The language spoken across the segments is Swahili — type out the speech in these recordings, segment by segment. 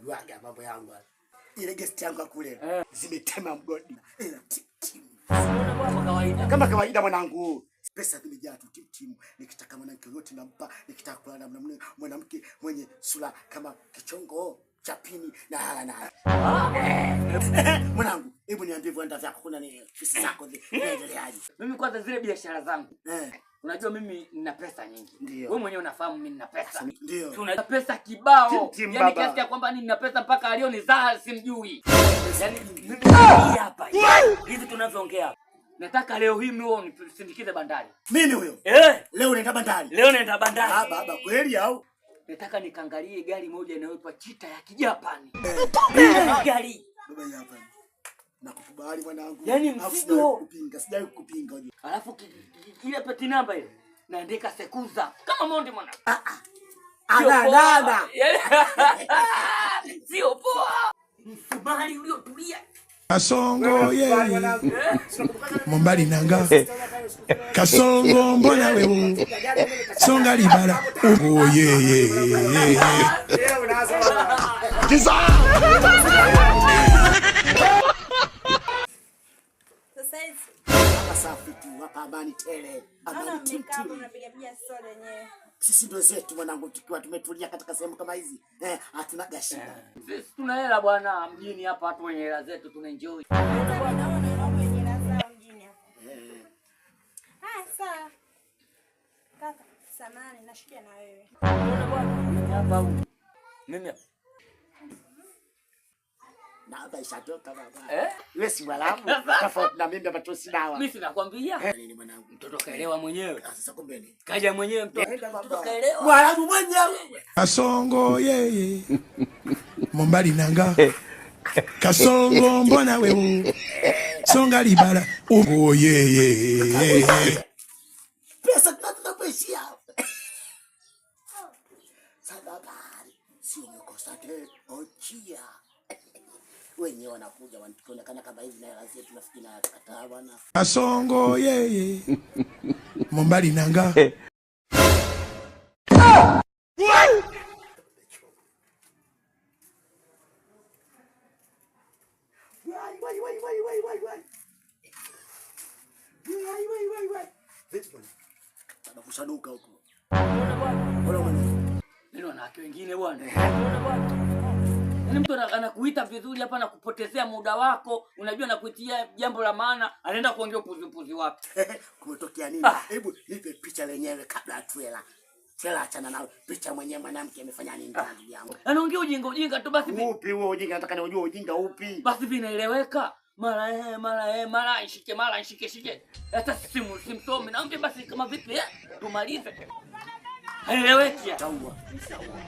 unajuaga mambo yangu. Ile guest yangu kule zimetema mgodi. Kama kawaida mwanangu. Pesa zimejaa tu timu. Nikitaka mwanamke yote nampa, nikitaka kulala na mwanamke mwenye sura kama kichongo cha pini na. Mwanangu, hebu niambie viwanda vyako kuna nini? Pesa zako zinaendeleaje? Mimi kwanza zile biashara zangu. Unajua mimi nina pesa nyingi. Wewe mwenyewe unafahamu mimi nina pesa. Ndio. Tuna pesa kibao. Yaani kiasi cha kwamba nina pesa mpaka alionizaa simjui. Yaani mimi hapa hivi tunavyoongea. Nataka leo hii mimi unisindikize bandari. Mimi huyo? Leo unaenda bandari. Leo naenda bandari. Baba kweli au? Nataka nikaangalie gari moja inayoitwa Chita ya Kijapani. Gari. Baba hapa. Nakukubali mwanangu. Yaani msigo sijai kupinga unajua. Alafu ile peti namba ile naandika Sekuza kama Mondi mwanangu. Ana. Sio poa. Msumari uliotulia. Kasongo Mombali nanga Kasongo mbona wewe songa libala Kiza safi tu hapa amani tele. Amani timu. Sisi ndio zetu mwanangu tukiwa tumetulia katika sehemu kama hizi. Hatuna gashida. Sisi tuna hela bwana mjini hapa watu wenye hela zetu tuna enjoy. Sawa. Kaka, samahani nashikia na wewe. Hapa huko. Mimi hapa. Na hapa ishatoka baba. Wewe si mwalamu. Tofauti na mimi hapa tu si dawa. Mimi sinakwambia. Nini mwanangu? Mtoto kaelewa mwenyewe. Sasa kumbeni. Kaja mwenyewe mtoto kaelewa. Mwalamu mwenyewe. Kasongo Mombali nanga Kasongo mbona wewe songa libala Pesa tunapeshia. Sababari sio mkosate ochia. Wenyewe wanakuja wanaonekana kama hivi na lazima tunafikiri na kataa bwana. Kasongo Mombali nanga Baba kushanuka huko. Ndio na watu wengine bwana. Yaani mtu anakuita vizuri hapa na kupotezea muda wako, unajua nakuitia jambo la maana, anaenda kuongea upuzi wake. Kumetokea nini? Hebu nipe picha lenyewe kabla atuela. Tela achana nao. Picha mwenyewe mwanamke amefanya nini ndugu yangu? Anaongea ujinga tu basi. Upi huo ujinga? Nataka nijue ujinga upi. Basi vinaeleweka. Mara nshike. Hata simsomi. Naomba basi kama vipi tumalize. Haeleweki. Taua.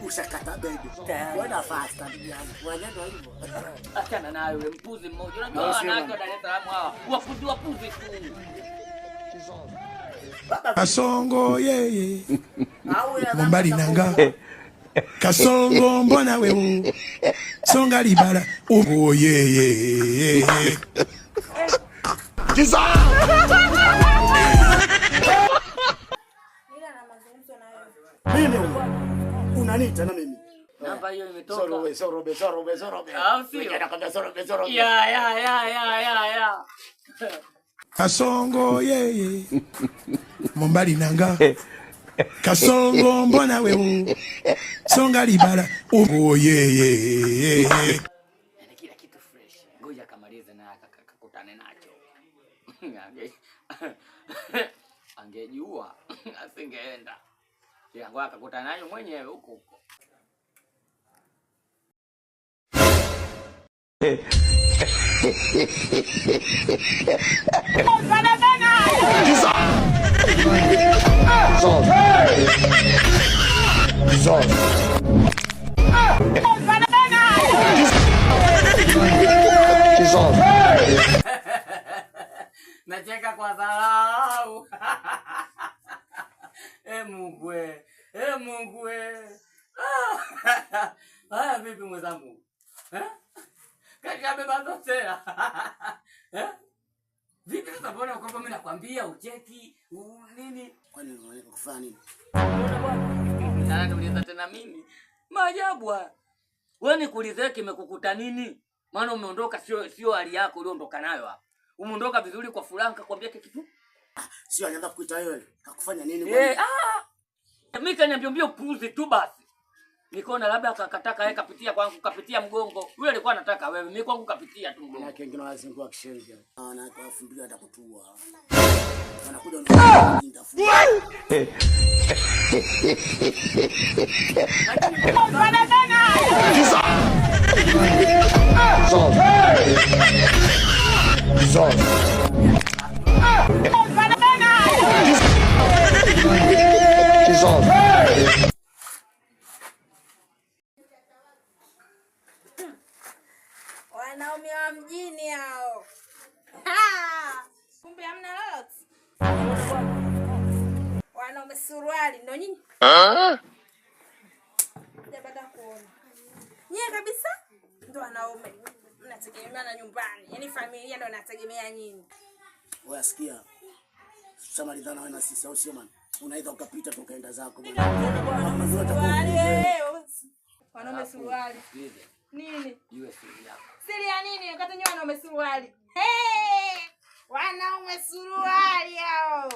Ushakata begi. Bwana fast ndugu yangu. Wanyendo hivyo. Achana nayo yule mpuzi mmoja. Unajua wanawake wa Dar es Salaam hawa. Wapuzi tu. Kasongo Mombali nanga Kasongo mbona wewe songa libala Kiza mimi unanita na mimi. Namba hiyo imetoka. Sorobe. Ya. Kasongo Mombali nanga Kasongo mbona wewe songa libala Yaani kila kitu fresh. Ngoja kamalize na akakutane nacho. Angejua asingeenda. Kila ngoja akakutana nayo mwenyewe huko. Nacheka kwa dharau. Mungu. Haya vipi mwenzangu? Kaka beba zote. Vipi sasa mbona kwamba mimi nakwambia ucheki nini? Kwani unaweza kufanya nini? Nani tuliza tena mimi? Maajabu. Wewe nikuulize kimekukuta nini? Maana umeondoka sio hali yako uliondoka nayo hapa. Umeondoka vizuri kwa Franka kwambia kitu. Sio anaanza kukuita wewe. Kakufanya nini bwana? Mimi kaniambia upuuzi tu basi. Nikaona labda akakataka yeye kapitia kwangu kapitia mgongo. Yule alikuwa anataka wewe. Mimi kwangu kapitia tu mgongo. Na kingine wazingua kishenzi. Na kwa fundulia atakutua. Anakuja unatafuta. Wanaume wa mjini hao. Kumbe hamna lolote. Wanaume suruali ndo nyinyi? Sijapata kuona. Nyie kabisa ndo wanaume. Mnategemea na nyumbani. Yaani familia ndo inategemea nyinyi. Wewe sikia. Samalizana wewe na sisi au sio man? Unaweza ukapita tukaenda zako bwana. Wanaume suruali. Nini? Iwe siri yako. Siri ya nini? Wakati nyinyi wanaume suruali. Wanaume suruali hao.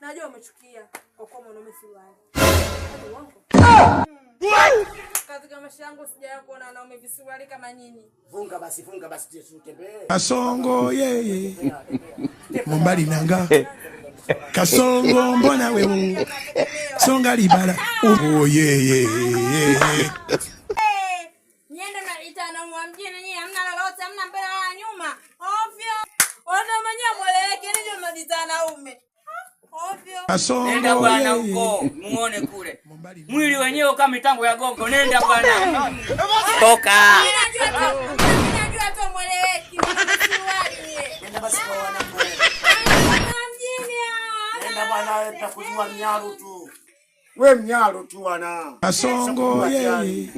Najua umechukia kwa kuwa wanaume suruali. Uongo. Katika maisha yangu sijawahi kuona wanaume visuruali kama nyinyi. Funga basi tutembee. Kasongo yeye. Mumbali nanga. Kasongo mbona wewe? Songa libala. Oh yeye. Niende na itana mwamjini nyinyi hamna lolote, hamna mbele wala nyuma. Ovyo. Wana mwenyewe mweleke ndio mnaditana ume. Ovyo. Nenda bwana huko, muone kule. Mwili wenyewe kama mitango ya gongo, nenda bwana. Toka. Ninajua tu mweleweki. Nenda basi kwa wanangu. Mjini hao. Nenda bwana wewe tutakujua mnyalo tu. Wewe mnyalo tu bwana. Kasongo yeye.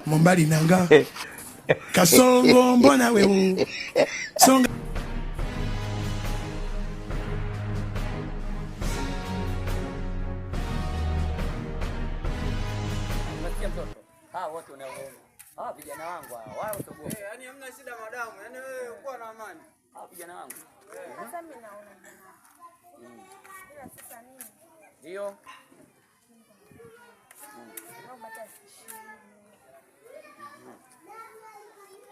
Mumbali nanga. Kasongo mbona wewe? Songa wote unaona. Vijana wangu hao, wao utoboa. Yaani hamna shida madamu. Yaani wewe uko na amani. Vijana wangu. Sasa mimi naona. Ila sasa nini? Ndio.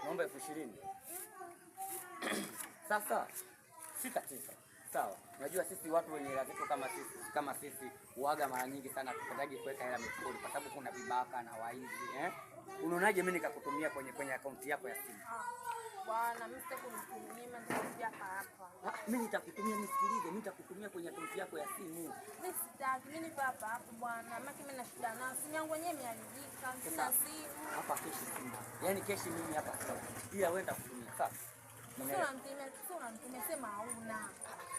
Naomba 20,000. Sasa sitatiza. Sawa. Unajua sisi watu wenye hela zetu kama sisi huaga mara nyingi sana tupendaje kuweka hela mfukoni kwa sababu kuna vibaka na waizi, Unaonaje mimi nikakutumia kwenye akaunti yako ya simu? Bwana, mimi sitakutumia nitakuja hapa. Mimi nitakutumia nisikilize, mimi nitakutumia kwenye akaunti yako ya simu. Mimi sitaki, mimi nipo hapa bwana. Mama mimi na shida na simu yangu yenyewe imeharibika, sina simu. Hapa keshi simu. Yaani keshi mimi hapa sasa. Ila wewe nitakutumia, sawa? Sio unanitumia sema hauna.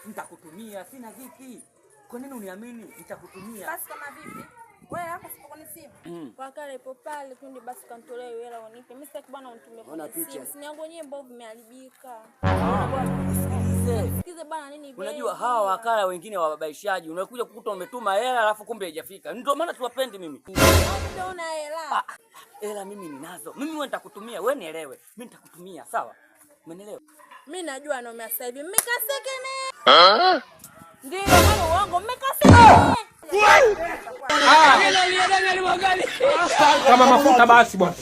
Nitakutumia, sina vipi? Kwa nini uniamini? Nitakutumia. Basi kama vipi? Wewe hapo sipo ni simu. Kwa kale ipo pale kundi basi kanitolee hela unipe. Mimi sitaki bwana unitumie kwa simu. Simu yangu yenyewe mbovu imeharibika. Sikize bwana nini? Unajua hawa wakala wengine wababaishaji. Unakuja kukuta umetuma hela alafu kumbe haijafika. Ndio maana tuwapendi mimi. Ndio una hela. Hela mimi ninazo. Mimi wewe nitakutumia, wewe nielewe. Mimi nitakutumia, sawa? Umeelewa? Mimi najua na sasa hivi mmekasekene. Ndio maana uongo mmekasekene. kama mafuta basi bwana.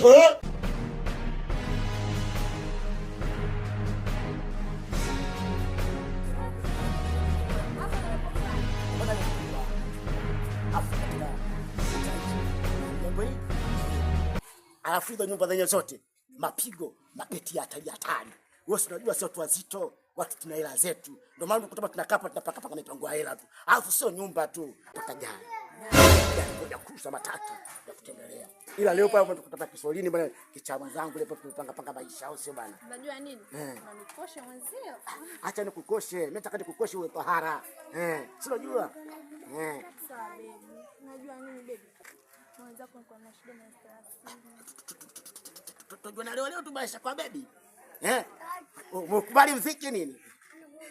Alafu hizo nyumba zenye zote mapigo, mabeti ya hatari. Wewe unajua sio watu wazito, watu tuna hela zetu. Ndio maana kutoka tunakaa hapa tunapaka mipango ya hela tu. Alafu sio nyumba tu, paka gari. Ngoja kuuza matatu ya kutembelea. Ila leo pale tukutaka Kisolini bwana, kichama zangu leo panga maisha au sio bwana? Unajua nini? Unanikosha mwenzio. Acha nikukoshe. Mimi nataka nikukoshe uwe tahara. Si unajua? Sawa baby. Unajua nini baby? Mwenzako kwa na shida na stress. Tunajua na leo tubaisha kwa baby. Ukubali mziki nini?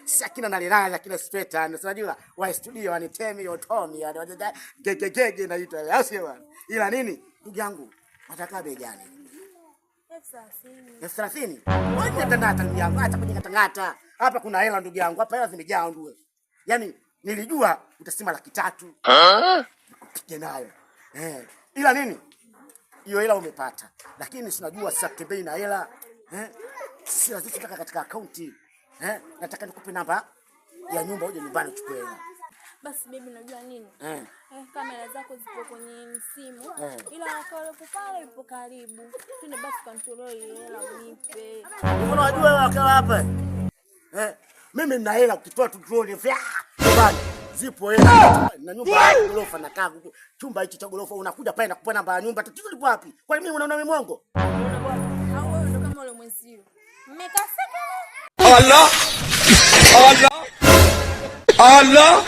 Si akina nalilala kila speta, unajua wa studio wanitemi otomi, gege inaitwa. Au sio bwana? Ila nini? Ndugu yangu, nataka bei gani? 30,000. Wewe ngata ndugu yangu, acha kwenye ngata. Hapa kuna hela ndugu yangu, hapa hela zimejaa ndugu. Yaani nilijua utasema 300,000. Pige nayo. Ila nini? Hiyo hela umepata. Lakini si unajua sasa tembei na hela. Sisi lazima tutaka katika akaunti. Nataka nikupe namba ya nyumba uje nyumbani uchukue hela. Basi baby, unajua nini? Kamera zako zipo kwenye simu. Ila wakala pale ipo karibu. Twende basi kanitolee hela unipe. Unajua wewe wakala hapa? Mimi nina hela ukitoa tu drone bwana. Zipo hela na nyumba ya gorofa na kaa huko. Chumba hichi cha gorofa unakuja pale na kupa namba ya nyumba. Tatizo lipo wapi? Kwa nini unaona mimi mwongo? Au wewe ndo kama ule mwenzio. Mmekaseka. Allah! Allah! Allah!